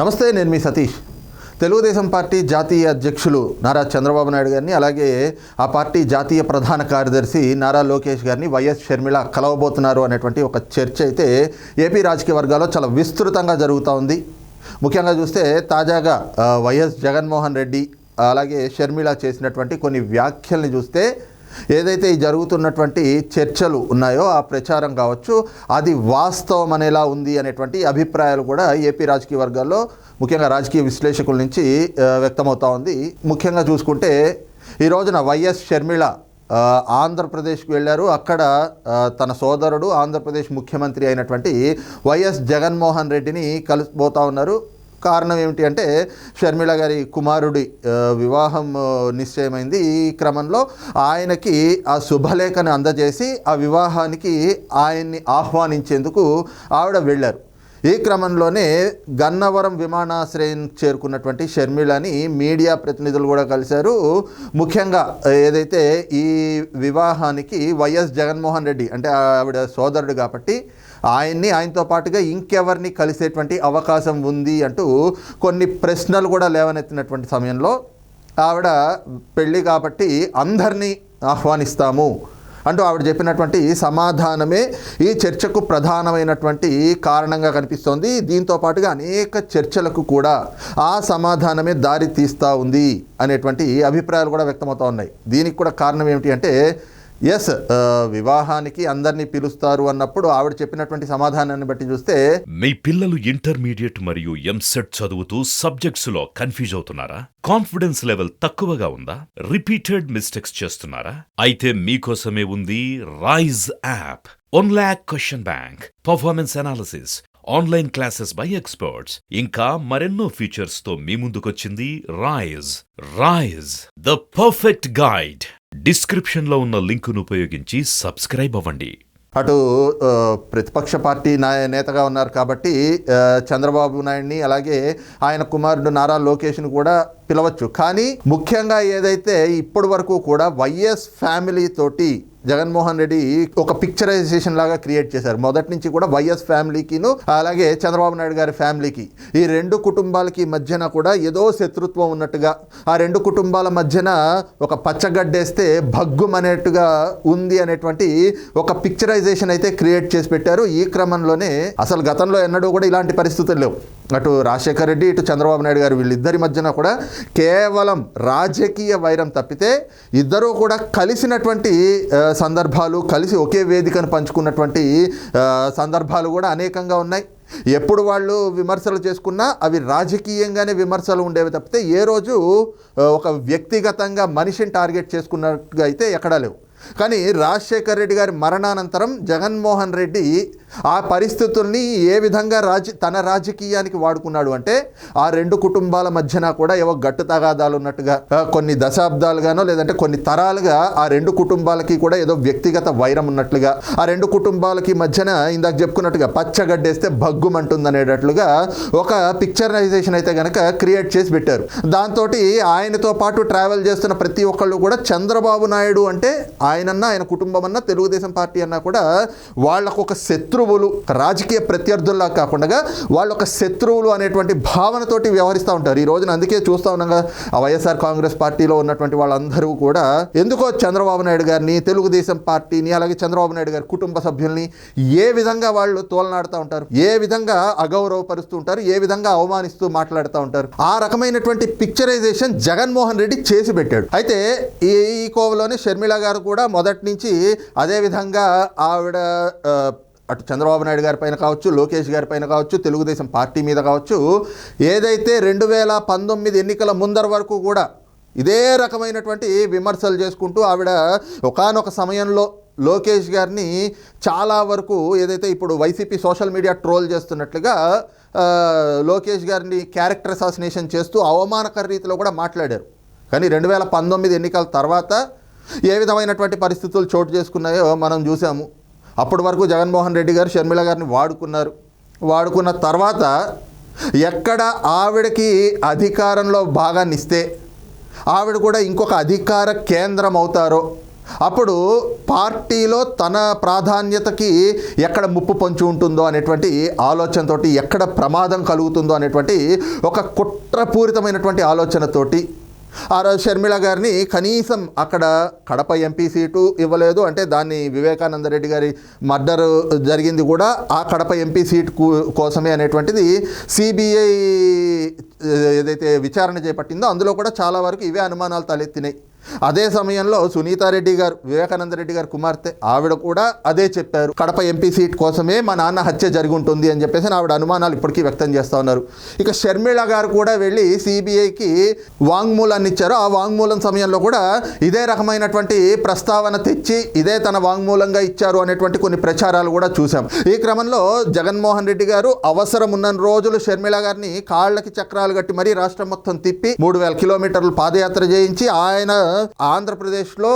నమస్తే, నేను మీ సతీష్. తెలుగుదేశం పార్టీ జాతీయ అధ్యక్షులు నారా చంద్రబాబు నాయుడు గారిని, అలాగే ఆ పార్టీ జాతీయ ప్రధాన కార్యదర్శి నారా లోకేష్ గారిని వైఎస్ షర్మిల కలవబోతున్నారు అనేటువంటి ఒక చర్చ అయితే ఏపీ రాజకీయ వర్గాల్లో చాలా విస్తృతంగా జరుగుతూ ఉంది. ముఖ్యంగా చూస్తే తాజాగా వైఎస్ జగన్మోహన్ రెడ్డి అలాగే షర్మిల చేసినటువంటి కొన్ని వ్యాఖ్యల్ని చూస్తే ఏదైతే ఈ జరుగుతున్నటువంటి చర్చలు ఉన్నాయో ఆ ప్రచారం కావచ్చు, అది వాస్తవం అనేలా ఉంది అనేటువంటి అభిప్రాయాలు కూడా ఏపీ రాజకీయ వర్గాల్లో ముఖ్యంగా రాజకీయ విశ్లేషకుల నుంచి వ్యక్తమవుతూ ఉంది. ముఖ్యంగా చూసుకుంటే ఈ రోజున వైఎస్ షర్మిల ఆంధ్రప్రదేశ్కి వెళ్ళారు. అక్కడ తన సోదరుడు ఆంధ్రప్రదేశ్ ముఖ్యమంత్రి అయినటువంటి వైఎస్ జగన్మోహన్ రెడ్డిని కలిసిపోతూ ఉన్నారు. కారణం ఏమిటి అంటే షర్మిల గారి కుమారుడి వివాహం నిశ్చయమైంది. ఈ క్రమంలో ఆయనకి ఆ శుభలేఖను అందజేసి ఆ వివాహానికి ఆయన్ని ఆహ్వానించేందుకు ఆవిడ వెళ్ళారు. ఈ క్రమంలోనే గన్నవరం విమానాశ్రయం చేరుకున్నటువంటి షర్మిలని మీడియా ప్రతినిధులు కూడా కలిశారు. ముఖ్యంగా ఏదైతే ఈ వివాహానికి వైఎస్ జగన్మోహన్ రెడ్డి అంటే ఆవిడ సోదరుడు కాబట్టి ఆయనతో పాటుగా ఇంకెవరిని కలిసేటువంటి అవకాశం ఉంది అంటూ కొన్ని ప్రశ్నలు కూడా లేవనెత్తినటువంటి సమయంలో ఆవిడ పెళ్ళి కాబట్టి అందరినీ ఆహ్వానిస్తాము అంటూ ఆవిడ చెప్పినటువంటి సమాధానమే ఈ చర్చకు ప్రధానమైనటువంటి కారణంగా కనిపిస్తోంది. దీంతో పాటుగా అనేక చర్చలకు కూడా ఆ సమాధానమే దారి తీస్తూ ఉంది అనేటువంటి అభిప్రాయాలు కూడా వ్యక్తమవుతూ ఉన్నాయి. దీనికి కూడా కారణం ఏమిటి అంటే వివాహానికి అందరినీ పిలుస్తారు అన్నప్పుడు ఆవిడ చెప్పినటువంటి సమాధానాన్ని బట్టి చూస్తే, మీ పిల్లలు ఇంటర్మీడియట్ మరియు ఎంసెట్ చదువుతూ సబ్జెక్ట్స్ లో కన్ఫ్యూజ్ అవుతున్నారా? కాన్ఫిడెన్స్ లెవెల్ తక్కువగా ఉందా? రిపీటెడ్ మిస్టేక్స్ చేస్తున్నారా? అయితే మీకోసమే ఉంది Rise app. 1 lakh question bank, performance analysis, online classes by experts, ఇంకా మరెన్నో ఫీచర్స్ తో మీ ముందుకొచ్చింది Rise the perfect guide. Description లో ఉన్న లింకును ఉపయోగించి సబ్స్క్రైబ్ అవ్వండి. అటు ప్రతిపక్ష పార్టీ నేతగా ఉన్నారు కాబట్టి చంద్రబాబు నాయుడిని అలాగే ఆయన కుమారుడు నారా లోకేష్ను కూడా పిలవచ్చు. కానీ ముఖ్యంగా ఏదైతే ఇప్పటి వరకు కూడా వైఎస్ ఫ్యామిలీ తోటి జగన్మోహన్ రెడ్డి ఒక పిక్చరైజేషన్ లాగా క్రియేట్ చేశారు. మొదటి నుంచి కూడా వైఎస్ ఫ్యామిలీకిను అలాగే చంద్రబాబు నాయుడు గారి ఫ్యామిలీకి, ఈ రెండు కుటుంబాలకి మధ్యన కూడా ఏదో శత్రుత్వం ఉన్నట్టుగా, ఆ రెండు కుటుంబాల మధ్యన ఒక పచ్చగడ్డేస్తే భగ్గుమనేట్టుగా ఉంది అనేటువంటి ఒక పిక్చరైజేషన్ అయితే క్రియేట్ చేసి పెట్టారు. ఈ క్రమంలోనే అసలు గతంలో ఎన్నడూ కూడా ఇలాంటి పరిస్థితులు లేవు. అటు రాజశేఖర్ రెడ్డి ఇటు చంద్రబాబు నాయుడు గారు వీళ్ళిద్దరి మధ్యన కూడా కేవలం రాజకీయ వైరం తప్పితే ఇద్దరూ కూడా కలిసినటువంటి సందర్భాలు, కలిసి ఒకే వేదికను పంచుకున్నటువంటి సందర్భాలు కూడా అనేకంగా ఉన్నాయి. ఎప్పుడు వాళ్ళు విమర్శలు చేసుకున్నా అవి రాజకీయంగానే విమర్శలు ఉండేవి తప్పితే ఏ రోజు ఒక వ్యక్తిగతంగా మనిషిని టార్గెట్ చేసుకున్నట్టుగా అయితే ఎక్కడా లేవు. కానీ రాజశేఖర్ రెడ్డి గారి మరణానంతరం జగన్మోహన్ రెడ్డి ఆ పరిస్థితుల్ని ఏ విధంగా తన రాజకీయానికి వాడుకున్నాడు అంటే ఆ రెండు కుటుంబాల మధ్యన కూడా ఏవో గట్టు తగాదాలు ఉన్నట్టుగా, కొన్ని దశాబ్దాలుగానో లేదంటే కొన్ని తరాలుగా ఆ రెండు కుటుంబాలకి కూడా ఏదో వ్యక్తిగత వైరం ఉన్నట్లుగా, ఆ రెండు కుటుంబాలకి మధ్యన ఇందాక చెప్పుకున్నట్టుగా పచ్చగడ్డేస్తే భగ్గుమంటుందనేటట్లుగా ఒక పిక్చరైజేషన్ అయితే కనుక క్రియేట్ చేసి పెట్టారు. దాంతో ఆయనతో పాటు ట్రావెల్ చేస్తున్న ప్రతి ఒక్కళ్ళు కూడా చంద్రబాబు నాయుడు అంటే ఆయనన్నా ఆయన కుటుంబం అన్నా తెలుగుదేశం పార్టీ అన్నా కూడా వాళ్ళకు ఒక శత్రువులు, రాజకీయ ప్రత్యర్థుల్లా కాకుండా వాళ్ళు ఒక శత్రువులు అనేటువంటి భావనతోటి వ్యవహరిస్తూ ఉంటారు. ఈ రోజున అందుకే చూస్తూ ఉన్నాం కదా, ఆ వైఎస్ఆర్ కాంగ్రెస్ పార్టీలో ఉన్నటువంటి వాళ్ళందరూ కూడా ఎందుకో చంద్రబాబు నాయుడు గారిని, తెలుగుదేశం పార్టీని అలాగే చంద్రబాబు నాయుడు గారి కుటుంబ సభ్యుల్ని ఏ విధంగా వాళ్ళు తోలనాడుతూ ఉంటారు, ఏ విధంగా అగౌరవపరుస్తూ ఉంటారు, ఏ విధంగా అవమానిస్తూ మాట్లాడుతూ ఉంటారు. ఆ రకమైనటువంటి పిక్చరైజేషన్ జగన్మోహన్ రెడ్డి చేసి పెట్టాడు. అయితే ఈ కోవలోనే షర్మిల గారు కూడా మొదటి నుంచి అదే విధంగా ఆవిడ అటు చంద్రబాబు నాయుడు గారి పైన కావచ్చు, లోకేష్ గారి పైన కావచ్చు, తెలుగుదేశం పార్టీ మీద కావచ్చు, ఏదైతే 2019 ఎన్నికల ముందర వరకు కూడా ఇదే రకమైనటువంటి విమర్శలు చేసుకుంటూ ఆవిడ ఒకానొక సమయంలో లోకేష్ గారిని చాలా వరకు ఏదైతే ఇప్పుడు వైసీపీ సోషల్ మీడియా ట్రోల్ చేస్తున్నట్లుగా లోకేష్ గారిని క్యారెక్టర్ అసాసినేషన్ చేస్తూ అవమానకర రీతిలో కూడా మాట్లాడారు. కానీ 2019 ఎన్నికల తర్వాత ఏ విధమైనటువంటి పరిస్థితులు చోటు చేసుకున్నాయో మనం చూసాము. అప్పటి వరకు జగన్మోహన్ రెడ్డి గారు షర్మిల గారిని వాడుకున్న తర్వాత ఎక్కడ ఆవిడకి అధికారంలో భాగాన్ని ఇస్తే ఆవిడ కూడా ఇంకొక అధికార కేంద్రం అవుతారో అప్పుడు పార్టీలో తన ప్రాధాన్యతకి ఎక్కడ ముప్పు పొంచి ఉంటుందో అనేటువంటి ఆలోచనతోటి, ఎక్కడ ప్రమాదం కలుగుతుందో అనేటువంటి ఒక కుట్రపూరితమైనటువంటి ఆలోచనతోటి ఆ రోజు షర్మిల గారిని కనీసం అక్కడ కడప ఎంపీ సీటు ఇవ్వలేదు. అంటే దాన్ని వివేకానంద రెడ్డి గారి మర్డర్ జరిగింది కూడా ఆ కడప ఎంపీ సీట్ కోసమే అనేటువంటిది సిబిఐ ఏదైతే విచారణ చేపట్టిందో అందులో కూడా చాలా వరకు ఇవే అనుమానాలు తలెత్తినాయి. అదే సమయంలో సునీతారెడ్డి గారు, వివేకానంద రెడ్డి గారి కుమార్తె, ఆవిడ కూడా అదే చెప్పారు, కడప ఎంపీ సీట్ కోసమే మా నాన్న హత్య జరిగి ఉంటుంది అని చెప్పేసి ఆవిడ అనుమానాలు ఇప్పటికీ వ్యక్తం చేస్తూ ఉన్నారు. ఇక షర్మిల గారు కూడా వెళ్ళి సిబిఐకి వాంగ్మూలాన్ని ఇచ్చారు. ఆ వాంగ్మూలం సమయంలో కూడా ఇదే రకమైనటువంటి ప్రస్తావన తెచ్చి ఇదే తన వాంగ్మూలంగా ఇచ్చారు అనేటువంటి కొన్ని ప్రచారాలు కూడా చూసాం. ఈ క్రమంలో జగన్మోహన్ రెడ్డి గారు అవసరం ఉన్న రోజులు షర్మిల గారిని కాళ్ళకి చక్రాలు కట్టి మరీ రాష్ట్రం మొత్తం తిప్పి 3000 కిలోమీటర్లు పాదయాత్ర చేయించి ఆయన ఆంధ్రప్రదేశ్లో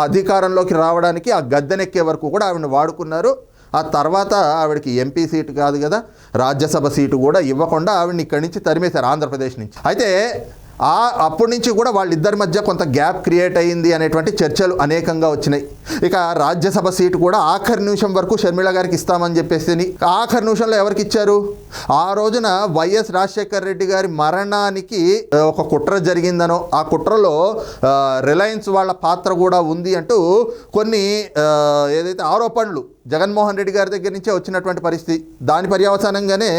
అధికారంలోకి రావడానికి ఆ గద్దెనెక్కే వరకు కూడా ఆవిడని వాడుకున్నారు. ఆ తర్వాత ఆవిడకి ఎంపీ సీటు కాదు కదా, రాజ్యసభ సీటు కూడా ఇవ్వకుండా ఆవిడని ఇక్కడి నుంచి తరిమేశారు, ఆంధ్రప్రదేశ్ నుంచి. అయితే అప్పటి నుంచి కూడా వాళ్ళిద్దరి మధ్య కొంత గ్యాప్ క్రియేట్ అయ్యింది అనేటువంటి చర్చలు అనేకంగా వచ్చినాయి. ఇక రాజ్యసభ సీటు కూడా ఆఖరి నిమిషం వరకు షర్మిల గారికి ఇస్తామని చెప్పేసి ఆఖరి నిమిషంలో ఎవరికి ఇచ్చారు? ఆ రోజున వైఎస్ రాజశేఖర రెడ్డి గారి మరణానికి ఒక కుట్ర జరిగిందనో, ఆ కుట్రలో రిలయన్స్ వాళ్ళ పాత్ర కూడా ఉంది అంటూ కొన్ని ఏదైతే ఆరోపణలు జగన్మోహన్ రెడ్డి గారి దగ్గర నుంచే వచ్చినటువంటి పరిస్థితి. దాని పర్యవసానంగానే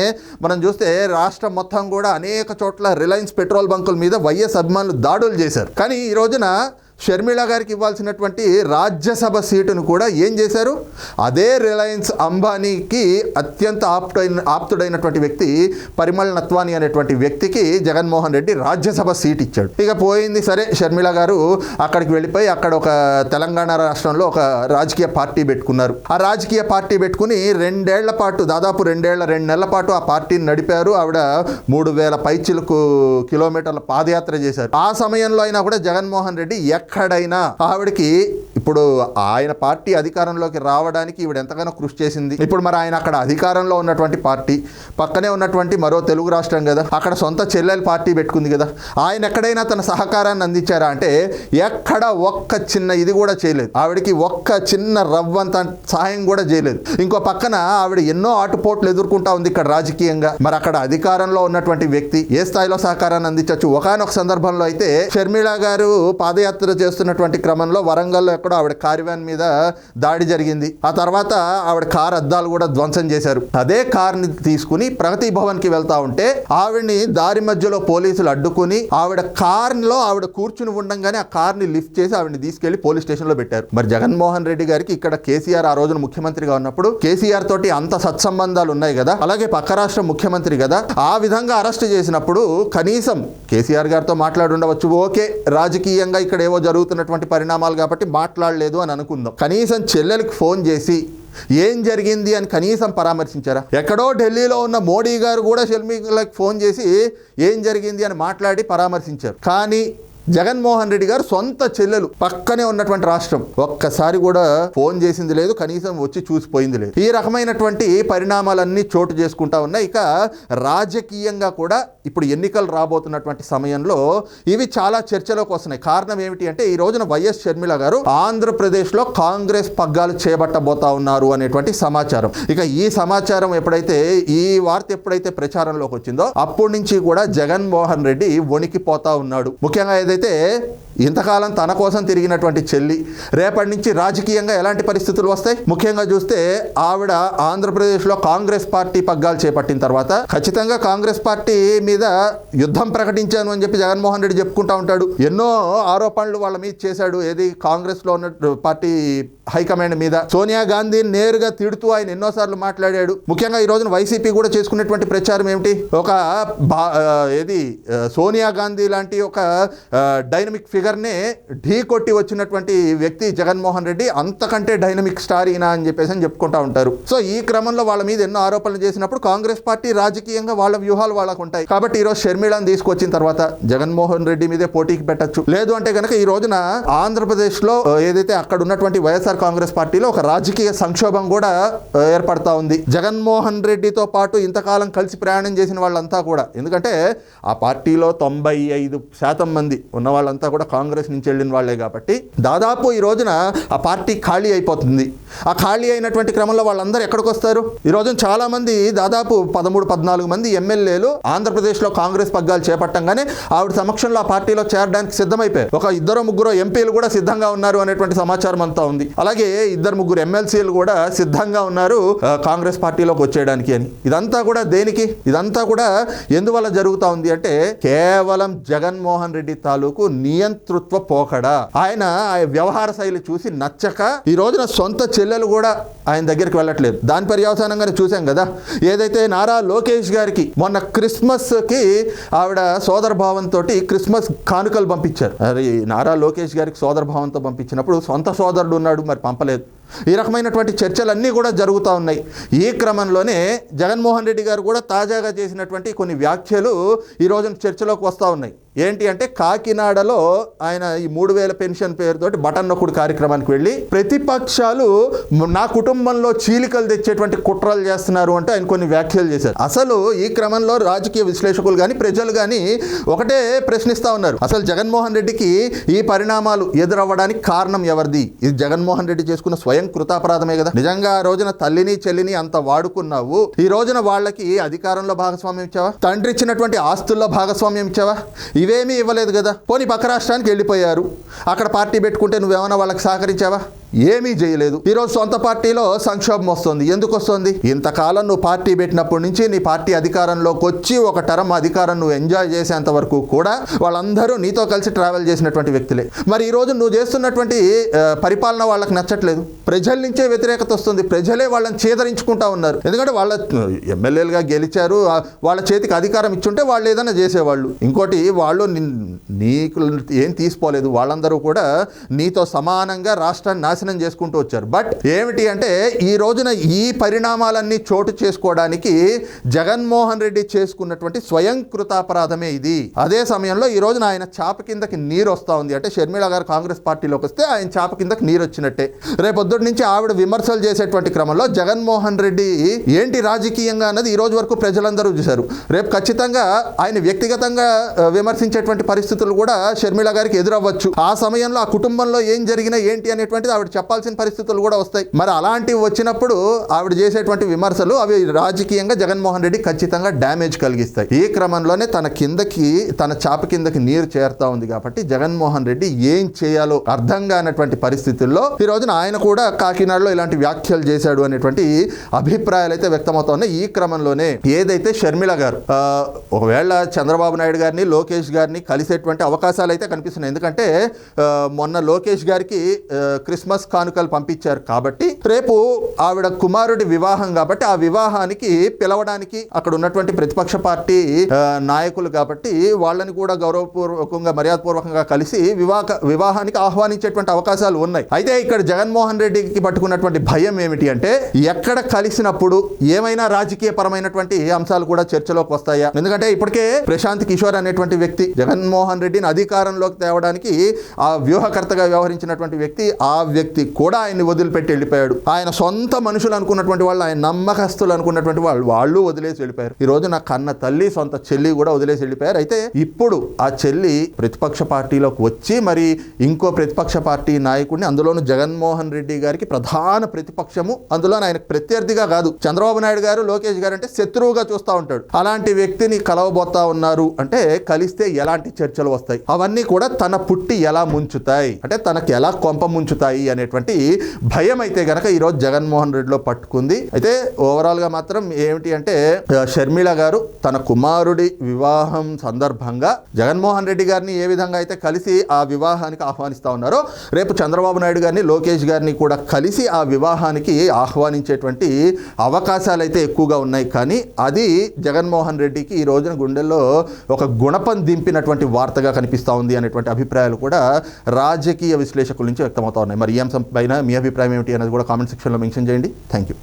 మనం చూస్తే రాష్ట్రం మొత్తం కూడా అనేక చోట్ల రిలయన్స్ పెట్రోల్ బంకుల మీద వైఎస్ అభిమానులు దాడులు చేశారు. కానీ ఈ రోజున షర్మిల గారికి ఇవ్వాల్సినటువంటి రాజ్యసభ సీటును కూడా ఏం చేశారు? అదే రిలయన్స్ అంబానీకి అత్యంత ఆప్తుడైనటువంటి వ్యక్తి పరిమళ్ నత్వాని అనేటువంటి వ్యక్తికి జగన్మోహన్ రెడ్డి రాజ్యసభ సీట్ ఇచ్చాడు. ఇక పోయింది సరే, షర్మిల గారు అక్కడికి వెళ్ళిపోయి అక్కడ ఒక తెలంగాణ రాష్ట్రంలో ఒక రాజకీయ పార్టీ పెట్టుకున్నారు. ఆ రాజకీయ పార్టీ పెట్టుకుని 2 ఏళ్ల పాటు, దాదాపు 2 నెలల పాటు ఆ పార్టీని నడిపారు. ఆవిడ 3000 పైచిలకు కిలోమీటర్ల పాదయాత్ర చేశారు. ఆ సమయంలో అయినా కూడా జగన్మోహన్ రెడ్డి ఎక్కడైనా ఆవిడకి, ఇప్పుడు ఆయన పార్టీ అధికారంలోకి రావడానికి ఈవిడ ఎంతగానో కృషి చేసింది. ఇప్పుడు మరి ఆయన అక్కడ అధికారంలో ఉన్నటువంటి పార్టీ, పక్కనే ఉన్నటువంటి మరో తెలుగు రాష్ట్రం కదా, అక్కడ సొంత చెల్లెలు పార్టీ పెట్టుకుంది కదా, ఆయన ఎక్కడైనా తన సహకారాన్ని అందించారా అంటే ఎక్కడ ఒక్క చిన్న ఇది కూడా చేయలేదు. ఆవిడకి ఒక్క చిన్న రవ్వంత సహాయం కూడా చేయలేదు. ఇంకో పక్కన ఆవిడ ఎన్నో ఆటుపోట్లు ఎదుర్కొంటా ఉంది ఇక్కడ రాజకీయంగా. మరి అక్కడ అధికారంలో ఉన్నటువంటి వ్యక్తి ఏ స్థాయిలో సహకారాన్ని అందించవచ్చు? ఒకానొక సందర్భంలో అయితే షర్మిల గారు పాదయాత్ర చేస్తున్నటువంటి క్రమంలో వరంగల్లో ఎక్కడో ఆవిడ కార్ వ్యాన్ మీద దాడి జరిగింది. ఆ తర్వాత ఆవిడ కార్ అద్దాలు కూడా ధ్వంసం చేశారు. అదే కార్ని తీసుకుని ప్రగతి భవన్కి వెళ్తా ఉంటే ఆవిడ్ని దారి మధ్యలో పోలీసులు అడ్డుకుని ఆవిడ కార్లో ఆవిడ కూర్చుని ఉండంగానే ఆ కార్ని లిఫ్ట్ చేసి ఆవిడని తీసుకెళ్లి పోలీస్ స్టేషన్లో పెట్టారు. మరి జగన్మోహన్ రెడ్డి గారికి ఇక్కడ కేసీఆర్ ఆ రోజున ముఖ్యమంత్రిగా ఉన్నప్పుడు కేసీఆర్ తోటి అంత సత్సంబంధాలు ఉన్నాయి కదా, అలాగే పక్క రాష్ట్ర ముఖ్యమంత్రి కదా, ఆ విధంగా అరెస్ట్ చేసినప్పుడు కనీసం కేసీఆర్ గారితో మాట్లాడుండవచ్చు, ఓకే రాజకీయంగా ఇక్కడ ఏవో జరుగుతున్నటువంటి పరిణామాలు కాబట్టి మాట్లాడలేదు అని అనుకుందాం. కనీసం చెల్లెలకు ఫోన్ చేసి ఏం జరిగింది అని కనీసం పరామర్శించారా? ఎక్కడో ఢిల్లీలో ఉన్న మోడీ గారు కూడా షర్మిలకు ఫోన్ చేసి ఏం జరిగింది అని మాట్లాడి పరామర్శించారు. కానీ జగన్మోహన్ రెడ్డి గారు సొంత చెల్లెలు పక్కనే ఉన్నటువంటి రాష్ట్రం ఒక్కసారి కూడా ఫోన్ చేసింది లేదు, కనీసం వచ్చి చూసిపోయింది లేదు. ఈ రకమైనటువంటి పరిణామాలన్నీ చోటు చేసుకుంటా ఉన్నాయి. ఇక రాజకీయంగా కూడా ఇప్పుడు ఎన్నికలు రాబోతున్నటువంటి సమయంలో ఇవి చాలా చర్చలోకి వస్తున్నాయి. కారణం ఏమిటి అంటే ఈ రోజున వైఎస్ షర్మిల గారు ఆంధ్రప్రదేశ్లో కాంగ్రెస్ పగ్గాలు చేపట్టబోతా ఉన్నారు అనేటువంటి సమాచారం. ఇక ఈ సమాచారం ఈ వార్త ఎప్పుడైతే ప్రచారంలోకి వచ్చిందో అప్పటి నుంచి కూడా జగన్మోహన్ రెడ్డి వణికిపోతా ఉన్నాడు. ముఖ్యంగా ఏదైతే ఇంతకాలం తన కోసం తిరిగినటువంటి చెల్లి రేపటి నుంచి రాజకీయంగా ఎలాంటి పరిస్థితులు వస్తాయి? ముఖ్యంగా చూస్తే ఆవిడ ఆంధ్రప్రదేశ్లో కాంగ్రెస్ పార్టీ పగ్గాలు చేపట్టిన తర్వాత ఖచ్చితంగా కాంగ్రెస్ పార్టీ మీద యుద్ధం ప్రకటించాను అని చెప్పి జగన్మోహన్ రెడ్డి చెప్పుకుంటా ఉంటాడు. ఎన్నో ఆరోపణలు వాళ్ళ మీద చేశాడు. కాంగ్రెస్లో ఉన్న పార్టీ హైకమాండ్ మీద సోనియా గాంధీని నేరుగా తిడుతూ ఆయన ఎన్నోసార్లు మాట్లాడాడు. ముఖ్యంగా ఈ రోజున వైసీపీ కూడా చేసుకున్నటువంటి ప్రచారం ఏమిటి? సోనియా గాంధీ లాంటి ఒక డైనమిక్ ఫిగర్నే ఢీ కొట్టి వచ్చినటువంటి వ్యక్తి జగన్మోహన్ రెడ్డి, అంతకంటే డైనమిక్ స్టార్ ఈయన అని చెప్పేసి చెప్పుకుంటా ఉంటారు. సో ఈ క్రమంలో వాళ్ళ మీద ఎన్నో ఆరోపణలు చేసినప్పుడు కాంగ్రెస్ పార్టీ రాజకీయంగా వాళ్ళ వ్యూహాలు వాళ్ళకు ఉంటాయి. కాబట్టి ఈరోజు షర్మిలను తీసుకొచ్చిన తర్వాత జగన్మోహన్ రెడ్డి మీదే పోటీకి పెట్టచ్చు. లేదు అంటే కనుక ఈ రోజున ఆంధ్రప్రదేశ్లో ఏదైతే అక్కడ ఉన్నటువంటి వైఎస్ఆర్ కాంగ్రెస్ పార్టీలో ఒక రాజకీయ సంక్షోభం కూడా ఏర్పడతా ఉంది. జగన్మోహన్ రెడ్డితో పాటు ఇంతకాలం కలిసి ప్రయాణం చేసిన వాళ్ళంతా కూడా, ఎందుకంటే ఆ పార్టీలో 95% మంది ఉన్న వాళ్ళంతా కూడా కాంగ్రెస్ నుంచి వెళ్ళిన వాళ్ళే కాబట్టి దాదాపు ఈ రోజున ఆ పార్టీ ఖాళీ అయిపోతుంది. ఆ ఖాళీ అయినటువంటి క్రమంలో వాళ్ళందరూ ఎక్కడికి వస్తారు? ఈ రోజున చాలా మంది దాదాపు 13-14 మంది ఎమ్మెల్యేలు ఆంధ్రప్రదేశ్లో కాంగ్రెస్ పగ్గాలు చేపట్టంగానే ఆవిడ సమక్షంలో ఆ పార్టీలో చేరడానికి సిద్ధమైపోయారు. ఒక 2-3 ఎంపీలు కూడా సిద్ధంగా ఉన్నారు అనేటువంటి సమాచారం అంతా ఉంది. అలాగే 2-3 ఎమ్మెల్సీలు కూడా సిద్ధంగా ఉన్నారు కాంగ్రెస్ పార్టీలోకి వచ్చేయడానికి అని. ఇదంతా కూడా దేనికి? ఇదంతా కూడా ఎందువల్ల జరుగుతూ ఉంది అంటే కేవలం జగన్మోహన్ రెడ్డి తాలూకు నియంతృత్వ పోకడ. ఆయన వ్యవహార శైలి చూసి నచ్చక ఈ రోజున సొంత చెల్లెలు కూడా ఆయన దగ్గరికి వెళ్ళట్లేదు. దాని పర్యవసానంగానే చూసాం కదా, ఏదైతే నారా లోకేష్ గారికి మొన్న క్రిస్మస్కి ఆవిడ సోదర భావంతో క్రిస్మస్ కానుకలు పంపించారు. అది నారా లోకేష్ గారికి సోదర భావంతో పంపించినప్పుడు సొంత సోదరుడు ఉన్నాడు, మరి పంపలేదు. ఈ రకమైనటువంటి చర్చలన్నీ కూడా జరుగుతూ ఉన్నాయి. ఈ క్రమంలోనే జగన్మోహన్ రెడ్డి గారు కూడా తాజాగా చేసినటువంటి కొన్ని వ్యాఖ్యలు ఈ రోజున చర్చలోకి వస్తూ ఉన్నాయి. ఏంటి అంటే కాకినాడలో ఆయన ఈ 3000 పెన్షన్ పేరుతోటి బటన్ నొక్కుడు కార్యక్రమానికి వెళ్ళి ప్రతిపక్షాలు నా కుటుంబంలో చీలికలు తెచ్చేటువంటి కుట్రలు చేస్తున్నారు అంటే ఆయన కొన్ని వ్యాఖ్యలు చేశారు. అసలు ఈ క్రమంలో రాజకీయ విశ్లేషకులు కానీ ప్రజలు కానీ ఒకటే ప్రశ్నిస్తూ ఉన్నారు, అసలు జగన్మోహన్ రెడ్డికి ఈ పరిణామాలు ఎదురవ్వడానికి కారణం ఎవరిది? ఇది జగన్మోహన్ రెడ్డి చేసుకున్న స్వయం కృతాపరాధమే కదా. నిజంగా ఆ రోజున తల్లిని చెల్లిని అంత వాడుకున్నావు, ఈ రోజున వాళ్ళకి అధికారంలో భాగస్వామ్యం ఇచ్చావా? తండ్రి ఇచ్చినటువంటి ఆస్తుల్లో భాగస్వామ్యం ఇచ్చావా? ఇవేమీ ఇవ్వలేదు కదా. పోనీ పక్క రాష్ట్రానికి వెళ్ళిపోయారు, అక్కడ పార్టీ పెట్టుకుంటే నువ్వేమైనా వాళ్ళకి సహకరించావా? ఏమీ చేయలేదు. ఈరోజు సొంత పార్టీలో సంక్షోభం వస్తుంది. ఎందుకు వస్తుంది? ఇంతకాలం నువ్వు పార్టీ పెట్టినప్పటి నుంచి నీ పార్టీ అధికారంలోకి వచ్చి ఒక టర్మ్ అధికారం నువ్వు ఎంజాయ్ చేసేంత వరకు కూడా వాళ్ళందరూ నీతో కలిసి ట్రావెల్ చేసినటువంటి వ్యక్తులే. మరి ఈరోజు నువ్వు చేస్తున్నటువంటి పరిపాలన వాళ్ళకి నచ్చట్లేదు, ప్రజల నుంచే వ్యతిరేకత వస్తుంది, ప్రజలే వాళ్ళని చేదరించుకుంటా ఉన్నారు. ఎందుకంటే వాళ్ళ ఎమ్మెల్యేలుగా గెలిచారు, వాళ్ళ చేతికి అధికారం ఇచ్చుంటే వాళ్ళు ఏదైనా చేసేవాళ్ళు. ఇంకోటి వాళ్ళు నీకు ఏం తీసుకోలేదు, వాళ్ళందరూ కూడా నీతో సమానంగా రాష్ట్రాన్ని నాశనం చేసుకుంటూ వచ్చారు. బట్ ఏమిటి అంటే ఈ రోజున ఈ పరిణామాలన్నీ చోటు చేసుకోవడానికి జగన్మోహన్ రెడ్డి చేసుకున్నటువంటి స్వయం కృతాపరాధమే ఇది. అదే సమయంలో ఈ రోజున ఆయన చాప కిందకి నీరు వస్తూ ఉంది. అంటే షర్మిల గారు కాంగ్రెస్ పార్టీలోకి వస్తే ఆయన చాప కిందకి నీరు వచ్చినట్టే. రేపొద్దుటి నుంచి ఆవిడ విమర్శలు చేసేటువంటి క్రమంలో జగన్మోహన్ రెడ్డి ఏంటి రాజకీయంగా అన్నది ఈ రోజు వరకు ప్రజలందరూ చూశారు. రేపు ఖచ్చితంగా ఆయన వ్యక్తిగతంగా విమర్శించేటువంటి పరిస్థితులు కూడా షర్మిల గారికి ఎదురవ్వచ్చు. ఆ సమయంలో ఆ కుటుంబంలో ఏం జరిగినా ఏంటి అనేటువంటిది ఆవిడ చెప్పాల్సిన పరిస్థితులు కూడా వస్తాయి. మరి అలాంటివి వచ్చినప్పుడు ఆవిడ చేసేటువంటి విమర్శలు అవి రాజకీయంగా జగన్మోహన్ రెడ్డి ఖచ్చితంగా డ్యామేజ్ కలిగిస్తాయి. ఈ క్రమంలోనే తన చాప కిందకి నీరు చేరుతా ఉంది కాబట్టి జగన్మోహన్ రెడ్డి ఏం చేయాలో అర్థం కానటువంటి పరిస్థితుల్లో ఈ రోజున ఆయన కూడా కాకినాడలో ఇలాంటి వ్యాఖ్యలు చేశాడు అనేటువంటి అభిప్రాయాలు అయితే వ్యక్తమవుతున్నాయి. ఈ క్రమంలోనే ఏదైతే షర్మిల గారు ఒకవేళ చంద్రబాబు నాయుడు గారిని లోకేష్ గారిని కలిసేటువంటి అవకాశాలు అయితే కనిపిస్తున్నాయి. ఎందుకంటే మొన్న లోకేష్ గారికి క్రిస్మస్ కానుకలు పంపించారు కాబట్టి రేపు ఆవిడ కుమారుడి వివాహం కాబట్టి ఆ వివాహానికి పిలవడానికి అక్కడ ఉన్నటువంటి ప్రతిపక్ష పార్టీ నాయకులు కాబట్టి వాళ్ళని కూడా గౌరవపూర్వకంగా మర్యాదపూర్వకంగా కలిసి వివాహానికి ఆహ్వానించేటువంటి అవకాశాలు ఉన్నాయి. అయితే ఇక్కడ జగన్మోహన్ రెడ్డికి పట్టుకున్నటువంటి భయం ఏమిటి అంటే ఎక్కడ కలిసినప్పుడు ఏమైనా రాజకీయ పరమైనటువంటి అంశాలు కూడా చర్చలోకి వస్తాయా? ఎందుకంటే ఇప్పటికే ప్రశాంత్ కిషోర్ అనేటువంటి వ్యక్తి జగన్మోహన్ రెడ్డిని అధికారంలోకి తేవడానికి ఆ వ్యూహకర్తగా వ్యవహరించినటువంటి వ్యక్తి, ఆ వ్యక్తి కూడా ఆయన్ని వదిలిపెట్టి వెళ్ళిపోయాడు. ఆయన సొంత మనుషులు అనుకున్నటువంటి వాళ్ళు, ఆయన నమ్మకస్తులు అనుకున్నటువంటి వాళ్ళు వదిలేసి వెళ్ళిపోయారు. ఈ రోజు నా కన్న తల్లి సొంత చెల్లి కూడా వదిలేసి వెళ్ళిపోయారు. అయితే ఇప్పుడు ఆ చెల్లి ప్రతిపక్ష పార్టీలోకి వచ్చి మరి ఇంకో ప్రతిపక్ష పార్టీ నాయకుడిని, అందులోనూ జగన్మోహన్ రెడ్డి గారికి ప్రధాన ప్రతిపక్షము, అందులో ఆయనకు ప్రత్యర్థిగా కాదు, చంద్రబాబు నాయుడు గారు లోకేష్ గారు అంటే శత్రువుగా చూస్తూ ఉంటాడు. అలాంటి వ్యక్తిని కలవబోతా ఉన్నారు అంటే కలిస్తే ఎలాంటి చర్చలు వస్తాయి, అవన్నీ కూడా తన పుట్టి ఎలా ముంచుతాయి అంటే తనకి ఎలా కొంప ముంచుతాయి అనేటువంటి భయం అయితే గనక ఈరోజు జగన్మోహన్ రెడ్డిలో పట్టుకుంది. అయితే ఓవరాల్గా మాత్రం ఏమిటి అంటే షర్మిల గారు తన కుమారుడి వివాహం సందర్భంగా జగన్మోహన్ రెడ్డి గారిని ఏ విధంగా అయితే కలిసి ఆ వివాహానికి ఆహ్వానిస్తూ ఉన్నారో రేపు చంద్రబాబు నాయుడు గారిని లోకేష్ గారిని కూడా కలిసి ఆ వివాహానికి ఆహ్వానించేటువంటి అవకాశాలు అయితే ఎక్కువగా ఉన్నాయి. కానీ అది జగన్మోహన్ రెడ్డికి ఈ రోజున గుండెల్లో ఒక గుణపం దింపినటువంటి వార్తగా కనిపిస్తూ ఉంది అనేటువంటి అభిప్రాయాలు కూడా రాజకీయ విశ్లేషకుల నుంచి వ్యక్తమవుతా ఉన్నాయి. మరి ఈ అంశం పైన మీ అభిప్రాయం ఏమిటి అనేది కూడా కామెంట్ సెక్షన్లో మెన్షన్ చేయండి. Thank you.